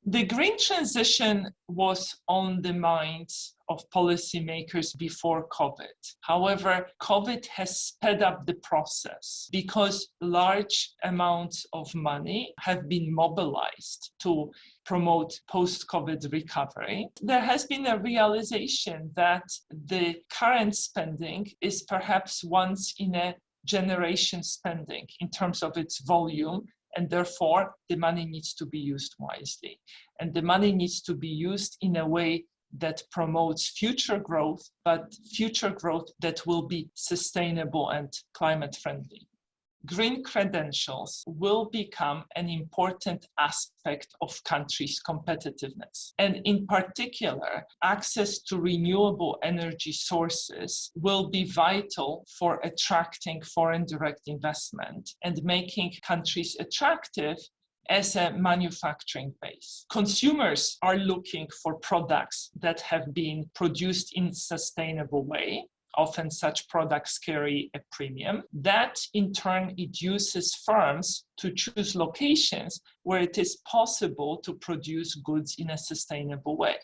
The green transition was on the minds of policymakers before COVID. However, COVID has sped up the process because large amounts of money have been mobilized to promote post-COVID recovery. There has been a realization that the current spending is perhaps once in a generation spending in terms of its volume, and therefore the money needs to be used wisely. And the money needs to be used in a way that promotes future growth, but future growth that will be sustainable and climate friendly. Green credentials will become an important aspect of countries' competitiveness. And in particular, access to renewable energy sources will be vital for attracting foreign direct investment and making countries attractive as a manufacturing base. Consumers are looking for products that have been produced in a sustainable way. Often such products carry a premium. That in turn induces firms to choose locations where it is possible to produce goods in a sustainable way.